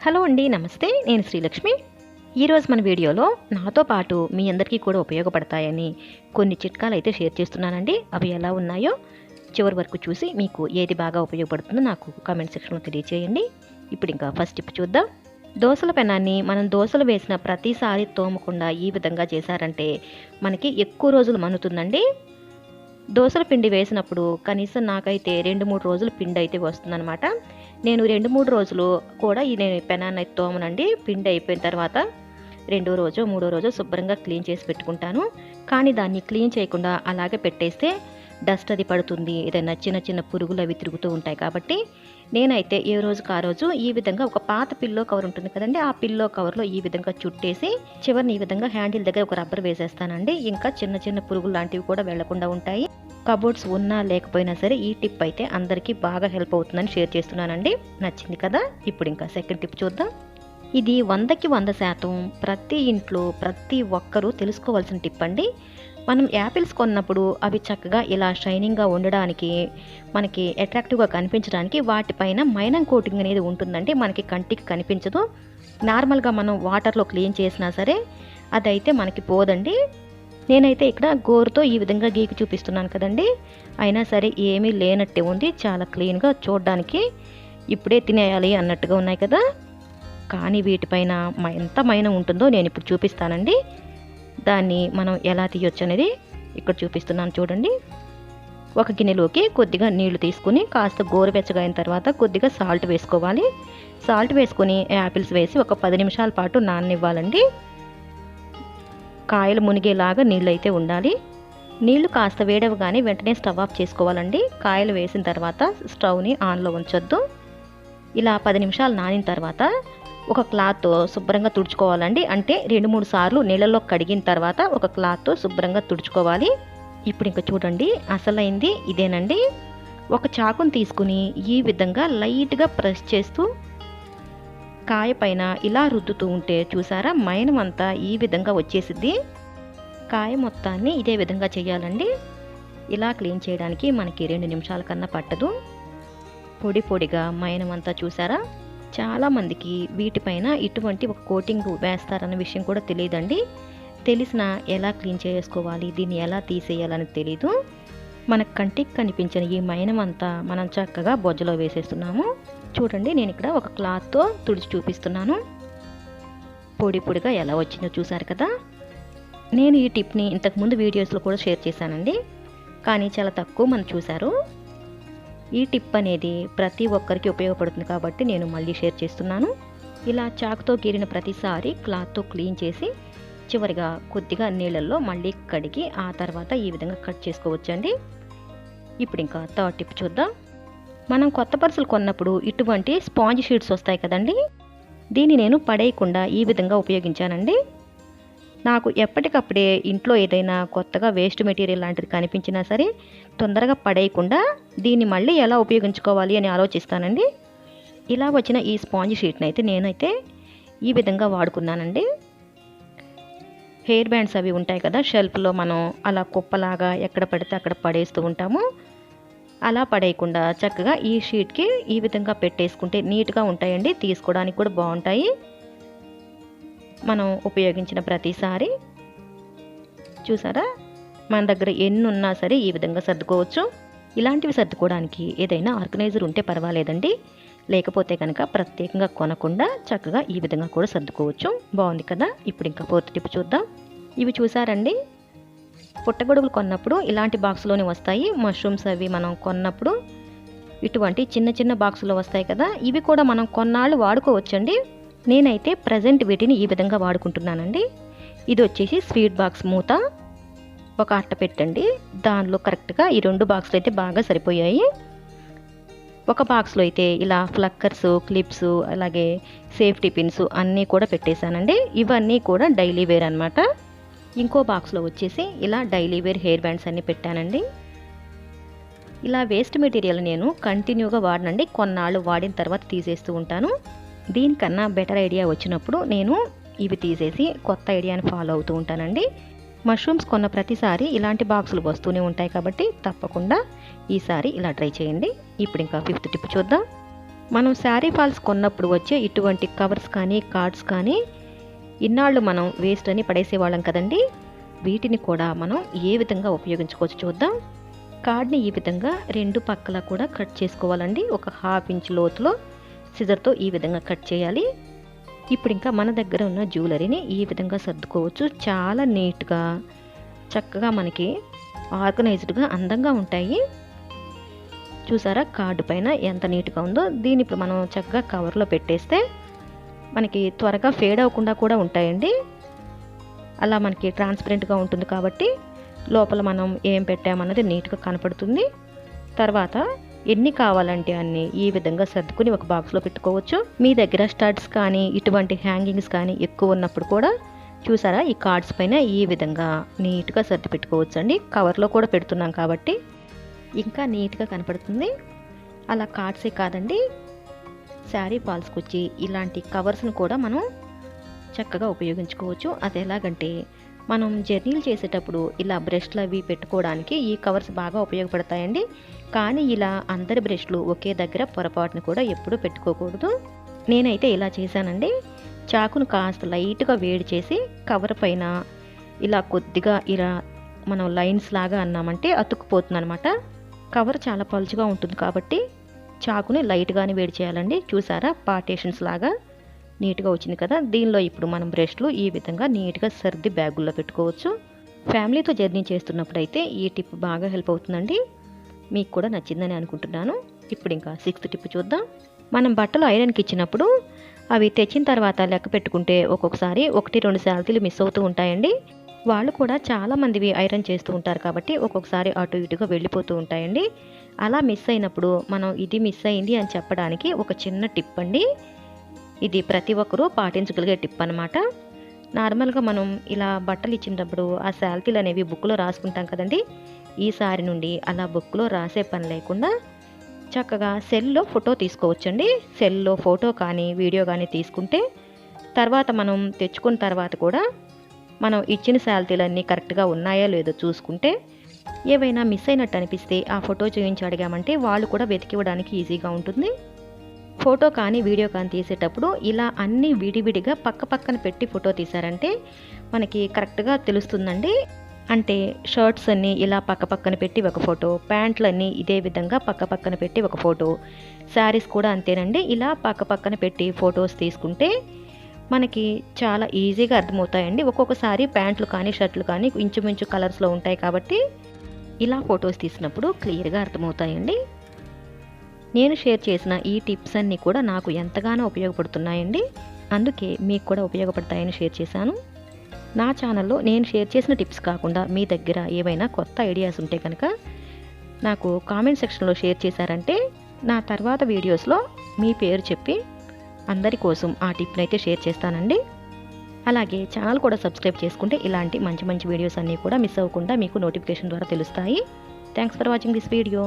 Hello అండి, నమస్తే. నేను శ్రీలక్ష్మి. ఈరోజు మన వీడియోలో నాతో పాటు మీ అందరికీ కూడా ఉపయోగపడతాయని కొన్ని చిట్కాలు అయితే షేర్ చేస్తున్నానండి. అవి ఎలా ఉన్నాయో చివరి వరకు చూసి మీకు ఏది బాగా ఉపయోగపడుతుందో నాకు కామెంట్ సెక్షన్లో తెలియచేయండి. ఇప్పుడు ఇంకా ఫస్ట్ టిప్ చూద్దాం. దోసల పెనాన్ని మనం దోసలు వేసిన ప్రతిసారి తోమకుండా ఈ విధంగా చేశారంటే మనకి ఎక్కువ రోజులు మన్నుతుందండి. దోసల పిండి వేసినప్పుడు కనీసం నాకైతే 2-3 రోజులు పిండి అయితే వస్తుందన్నమాట. నేను 2-3 రోజులు కూడా నేను పెనాన్ని అయితే తోమనండి. పిండి అయిపోయిన తర్వాత 2వ రోజో 3వ రోజో శుభ్రంగా క్లీన్ చేసి పెట్టుకుంటాను. కానీ దాన్ని క్లీన్ చేయకుండా అలాగే పెట్టేస్తే డస్ట్ అది పడుతుంది, ఏదైనా చిన్న చిన్న పురుగులు అవి తిరుగుతూ ఉంటాయి. కాబట్టి నేనైతే ఏ రోజుకి ఆ రోజు ఈ విధంగా ఒక పాత పిల్లో కవర్ ఉంటుంది కదండి, ఆ పిల్లో కవర్లో ఈ విధంగా చుట్టేసి చివరిని ఈ విధంగా హ్యాండిల్ దగ్గర ఒక రబ్బర్ వేసేస్తానండి. ఇంకా చిన్న చిన్న పురుగులు లాంటివి కూడా వెళ్లకుండా ఉంటాయి. కబోర్డ్స్ ఉన్నా లేకపోయినా సరే ఈ టిప్ అయితే అందరికీ బాగా హెల్ప్ అవుతుందని షేర్ చేస్తున్నానండి. నచ్చింది కదా? ఇప్పుడు ఇంకా సెకండ్ టిప్ చూద్దాం. ఇది 100కి 100% ప్రతి ఇంట్లో ప్రతి ఒక్కరూ తెలుసుకోవాల్సిన టిప్ అండి. మనం యాపిల్స్ కొన్నప్పుడు అవి చక్కగా ఇలా షైనింగ్గా ఉండడానికి, మనకి అట్రాక్టివ్గా కనిపించడానికి వాటిపైన మైనం కోటింగ్ అనేది ఉంటుందండి. మనకి కంటికి కనిపించదు. నార్మల్గా మనం వాటర్లో క్లీన్ చేసినా సరే అదైతే మనకి పోదండి. నేనైతే ఇక్కడ గోరుతో ఈ విధంగా గీకి చూపిస్తున్నాను కదండి, అయినా సరే ఏమీ లేనట్టే ఉంది. చాలా క్లీన్గా చూడడానికి ఇప్పుడే తినేయాలి అన్నట్టుగా ఉన్నాయి కదా. కానీ వీటిపైన ఎంత మైనం ఉంటుందో నేను ఇప్పుడు చూపిస్తానండి. దాన్ని మనం ఎలా తీయొచ్చు అనేది ఇక్కడ చూపిస్తున్నాను చూడండి. ఒక గిన్నెలోకి కొద్దిగా నీళ్లు తీసుకుని కాస్త గోరువెచ్చగా అయిన తర్వాత కొద్దిగా సాల్ట్ వేసుకోవాలి. సాల్ట్ వేసుకొని యాపిల్స్ వేసి ఒక 10 నిమిషాల పాటు నాననివ్వాలండి. కాయలు మునిగేలాగా నీళ్ళు అయితే ఉండాలి. నీళ్లు కాస్త వేడవగానే వెంటనే స్టవ్ ఆఫ్ చేసుకోవాలండి. కాయలు వేసిన తర్వాత స్టవ్ని ఆన్లో ఉంచొద్దు. ఇలా 10 నిమిషాలు నానిన తర్వాత ఒక క్లాత్తో శుభ్రంగా తుడుచుకోవాలండి. అంటే 2-3 సార్లు నీళ్ళలో కడిగిన తర్వాత ఒక క్లాత్తో శుభ్రంగా తుడుచుకోవాలి. ఇప్పుడు ఇంకా చూడండి, అసలైంది ఇదేనండి. ఒక చాకుని తీసుకుని ఈ విధంగా లైట్గా ప్రెస్ చేస్తూ కాయ పైన ఇలా రుద్దుతూ ఉంటే చూసారా, మైనం అంతా ఈ విధంగా వచ్చేసిద్ది. కాయ మొత్తాన్ని ఇదే విధంగా చేయాలండి. ఇలా క్లీన్ చేయడానికి మనకి 2 నిమిషాల కన్నా పట్టదు. పొడి పొడిగా మైనం అంతా చూసారా. చాలామందికి వీటిపైన ఇటువంటి ఒక కోటింగ్ వేస్తారన్న విషయం కూడా తెలియదండి. తెలిసినా ఎలా క్లీన్ చేసుకోవాలి, దీన్ని ఎలా తీసేయాలని తెలీదు. మన కంటికి కనిపించిన ఈ మైనం అంతా మనం చక్కగా బొజ్జలో వేసేస్తున్నాము. చూడండి, నేను ఇక్కడ ఒక క్లాత్తో తుడిచి చూపిస్తున్నాను. పొడి పొడిగా ఎలా వచ్చిందో చూసారు కదా. నేను ఈ టిప్ని ఇంతకుముందు వీడియోస్లో కూడా షేర్ చేశానండి, కానీ చాలా తక్కువ మంది చూశారు. ఈ టిప్ అనేది ప్రతి ఒక్కరికి ఉపయోగపడుతుంది కాబట్టి నేను మళ్ళీ షేర్ చేస్తున్నాను. ఇలా చాకుతో గీరిన ప్రతిసారి క్లాత్తో క్లీన్ చేసి చివరిగా కొద్దిగా నీళ్ళల్లో మళ్ళీ కడిగి ఆ తర్వాత ఈ విధంగా కట్ చేసుకోవచ్చండి. ఇప్పుడు ఇంకా థర్డ్ టిప్ చూద్దాం. మనం కొత్త పర్సులు కొన్నప్పుడు ఇటువంటి స్పాంజ్ షీట్స్ వస్తాయి కదండి, దీన్ని నేను పడేయకుండా ఈ విధంగా ఉపయోగించానండి. నాకు ఎప్పటికప్పుడే ఇంట్లో ఏదైనా కొత్తగా వేస్ట్ మెటీరియల్ లాంటిది కనిపించినా సరే తొందరగా పడేయకుండా దీన్ని మళ్ళీ ఎలా ఉపయోగించుకోవాలి అని ఆలోచిస్తానండి. ఇలా వచ్చిన ఈ స్పాంజ్ షీట్ని అయితే నేనైతే ఈ విధంగా వాడుకున్నానండి. హెయిర్ బ్యాండ్స్ అవి ఉంటాయి కదా, షెల్ఫ్లో మనం అలా కుప్పలాగా ఎక్కడ పడితే అక్కడ పడేస్తూ ఉంటాము. అలా పడేయకుండా చక్కగా ఈ షీట్కి ఈ విధంగా పెట్టేసుకుంటే నీట్గా ఉంటాయండి. తీసుకోవడానికి కూడా బాగుంటాయి. మనం ఉపయోగించిన ప్రతిసారి చూసారా, మన దగ్గర ఎన్ని ఉన్నా సరే ఈ విధంగా సర్దుకోవచ్చు. ఇలాంటివి సర్దుకోవడానికి ఏదైనా ఆర్గనైజర్ ఉంటే పర్వాలేదండి, లేకపోతే కనుక ప్రత్యేకంగా కొనకుండా చక్కగా ఈ విధంగా కూడా సర్దుకోవచ్చు. బాగుంది కదా. ఇప్పుడు ఇంకా ఫోర్త్ టిప్ చూద్దాం. ఇవి చూసారండి, పుట్టగొడుగులు కొన్నప్పుడు ఇలాంటి బాక్స్లోనే వస్తాయి. మష్రూమ్స్ అవి మనం కొన్నప్పుడు ఇటువంటి చిన్న చిన్న బాక్సులో వస్తాయి కదా, ఇవి కూడా మనం కొన్నాళ్ళు వాడుకోవచ్చండి. నేనైతే ప్రజెంట్ వీటిని ఈ విధంగా వాడుకుంటున్నానండి. ఇది వచ్చేసి స్వీట్ బాక్స్ మూత. ఒక అట్ట పెట్టండి, దానిలో కరెక్ట్గా ఈ 2 బాక్సులు అయితే బాగా సరిపోయాయి. ఒక బాక్స్లో అయితే ఇలా ఫ్లక్కర్స్, క్లిప్స్, అలాగే సేఫ్టీ పిన్స్ అన్నీ కూడా పెట్టేశానండి. ఇవన్నీ కూడా డైలీ వేర్ అనమాట. ఇంకో బాక్స్లో వచ్చేసి ఇలా డైలీ వేర్ హెయిర్ బ్యాండ్స్ అన్నీ పెట్టానండి. ఇలా వేస్ట్ మెటీరియల్ నేను కంటిన్యూగా వాడనండి, కొన్నాళ్ళు వాడిన తర్వాత తీసేస్తూ ఉంటాను. దీనికన్నా బెటర్ ఐడియా వచ్చినప్పుడు నేను ఇవి తీసేసి కొత్త ఐడియాని ఫాలో అవుతూ ఉంటానండి. మష్రూమ్స్ కొన్న ప్రతిసారి ఇలాంటి బాక్సులు వస్తూనే ఉంటాయి కాబట్టి తప్పకుండా ఈసారి ఇలా ట్రై చేయండి. ఇప్పుడు ఇంకా 5th టిప్ చూద్దాం. మనం శారీ ఫాల్స్ కొన్నప్పుడు వచ్చే ఇటువంటి కవర్స్ కానీ కార్డ్స్ కానీ ఇన్నాళ్ళు మనం వేస్ట్ అని పడేసేవాళ్ళం కదండి. వీటిని కూడా మనం ఏ విధంగా ఉపయోగించుకోవచ్చు చూద్దాం. కార్డ్ని ఈ విధంగా రెండు పక్కల కూడా కట్ చేసుకోవాలండి. ఒక 1/2 ఇంచ్ లోతులో సిజర్తో ఈ విధంగా కట్ చేయాలి. ఇప్పుడు ఇంకా మన దగ్గర ఉన్న జ్యువెలరీని ఈ విధంగా సర్దుకోవచ్చు. చాలా నీట్గా చక్కగా మనకి ఆర్గనైజ్డ్గా అందంగా ఉంటాయి. చూసారా కార్డు పైన ఎంత నీట్గా ఉందో. దీన్ని ఇప్పుడు మనం చక్కగా కవర్లో పెట్టేస్తే మనకి త్వరగా ఫేడ్ అవ్వకుండా కూడా ఉంటాయండి. అలా మనకి ట్రాన్స్పరెంట్గా ఉంటుంది కాబట్టి లోపల మనం ఏం పెట్టామన్నది నీట్గా కనపడుతుంది. తర్వాత ఎన్ని కావాలంటే అన్ని ఈ విధంగా సర్దుకుని ఒక బాక్స్లో పెట్టుకోవచ్చు. మీ దగ్గర స్టడ్స్ కానీ ఇటువంటి హ్యాంగింగ్స్ కానీ ఎక్కువ ఉన్నప్పుడు కూడా చూసారా ఈ కార్డ్స్ పైన ఈ విధంగా నీట్గా సర్ది పెట్టుకోవచ్చు అండి. కవర్లో కూడా పెడుతున్నాం కాబట్టి ఇంకా నీట్గా కనపడుతుంది. అలా కార్డ్సే కాదండి, శారీ ఫాల్స్కి వచ్చి ఇలాంటి కవర్స్ను కూడా మనం చక్కగా ఉపయోగించుకోవచ్చు. అది ఎలాగంటే మనం జర్నీలు చేసేటప్పుడు ఇలా బ్రష్లు అవి పెట్టుకోవడానికి ఈ కవర్స్ బాగా ఉపయోగపడతాయండి. కానీ ఇలా అందరి బ్రష్లు ఒకే దగ్గర పొరపాటును కూడా ఎప్పుడూ పెట్టుకోకూడదు. నేనైతే ఇలా చేశానండి. చాకును కాస్త లైట్గా వేడి చేసి కవర్ పైన ఇలా కొద్దిగా ఇలా మనం లైన్స్ లాగా అన్నామంటే అతుక్కుపోతుంది అనమాట. కవర్ చాలా పలుచగా ఉంటుంది కాబట్టి చాకుని లైట్గానే వేడి చేయాలండి. చూసారా పార్టీషన్స్ లాగా నీట్గా వచ్చింది కదా. దీనిలో ఇప్పుడు మనం బ్రష్లు ఈ విధంగా నీట్గా సర్ది బ్యాగుల్లో పెట్టుకోవచ్చు. ఫ్యామిలీతో జర్నీ చేస్తున్నప్పుడు అయితే ఈ టిప్ బాగా హెల్ప్ అవుతుందండి. మీకు కూడా నచ్చిందని అనుకుంటున్నాను. ఇప్పుడు ఇంకా 6th టిప్ చూద్దాం. మనం బట్టలు ఐరన్కి ఇచ్చినప్పుడు అవి తెచ్చిన తర్వాత లెక్క పెట్టుకుంటే ఒక్కొక్కసారి 1-2 శాలరీలు మిస్ అవుతూ ఉంటాయండి. వాళ్ళు కూడా చాలామందివి ఐరన్ చేస్తూ ఉంటారు కాబట్టి ఒక్కొక్కసారి అటు ఇటుగా వెళ్ళిపోతూ ఉంటాయండి. అలా మిస్ అయినప్పుడు మనం ఇది మిస్ అయింది అని చెప్పడానికి ఒక చిన్న టిప్ అండి. ఇది ప్రతి ఒక్కరూ పాటించగలిగే టిప్ అనమాట. నార్మల్గా మనం ఇలా బట్టలు ఇచ్చినప్పుడు ఆ శాలరీలు అనేవి బుక్లో రాసుకుంటాం కదండి. ఈసారి నుండి అలా బుక్లో రాసే పని లేకుండా చక్కగా సెల్లో ఫోటో తీసుకోవచ్చండి. సెల్లో ఫోటో కానీ వీడియో కానీ తీసుకుంటే తర్వాత మనం తెచ్చుకున్న తర్వాత కూడా మనం ఇచ్చిన శాలరీలన్నీ కరెక్ట్గా ఉన్నాయో లేదో చూసుకుంటే ఏవైనా మిస్ అయినట్టు అనిపిస్తే ఆ ఫోటో చూపించి అడిగామంటే వాళ్ళు కూడా వెతికివ్వడానికి ఈజీగా ఉంటుంది. ఫోటో కానీ వీడియో కానీ తీసేటప్పుడు ఇలా అన్నీ విడివిడిగా పక్క పక్కన పెట్టి ఫోటో తీసారంటే మనకి కరెక్ట్గా తెలుస్తుందండి. అంటే షర్ట్స్ అన్నీ ఇలా పక్క పక్కన పెట్టి ఒక ఫోటో, ప్యాంట్లు అన్నీ ఇదే విధంగా పక్క పక్కన పెట్టి ఒక ఫోటో, శారీస్ కూడా అంతేనండి. ఇలా పక్క పక్కన పెట్టి ఫొటోస్ తీసుకుంటే మనకి చాలా ఈజీగా అర్థమవుతాయండి. ఒక్కొక్కసారి ప్యాంట్లు కానీ షర్ట్లు కానీ ఇంచుమించు కలర్స్లో ఉంటాయి కాబట్టి ఇలా ఫొటోస్ తీసినప్పుడు క్లియర్గా అర్థమవుతాయండి. నేను షేర్ చేసిన ఈ టిప్స్ అన్నీ కూడా నాకు ఎంతగానో ఉపయోగపడుతున్నాయండి. అందుకే మీకు కూడా ఉపయోగపడతాయని షేర్ చేశాను. నా ఛానల్లో నేను షేర్ చేసిన టిప్స్ కాకుండా మీ దగ్గర ఏవైనా కొత్త ఐడియాస్ ఉంటే కనుక నాకు కామెంట్ సెక్షన్లో షేర్ చేశారంటే నా తర్వాత వీడియోస్లో మీ పేరు చెప్పి అందరి కోసం ఆ టిప్ని అయితే షేర్ చేస్తానండి. అలాగే ఛానల్ కూడా సబ్స్క్రైబ్ చేసుకుంటే ఇలాంటి మంచి మంచి వీడియోస్ అన్నీ కూడా మిస్ అవ్వకుండా మీకు నోటిఫికేషన్ ద్వారా తెలుస్తాయి. Thanks for watching this video.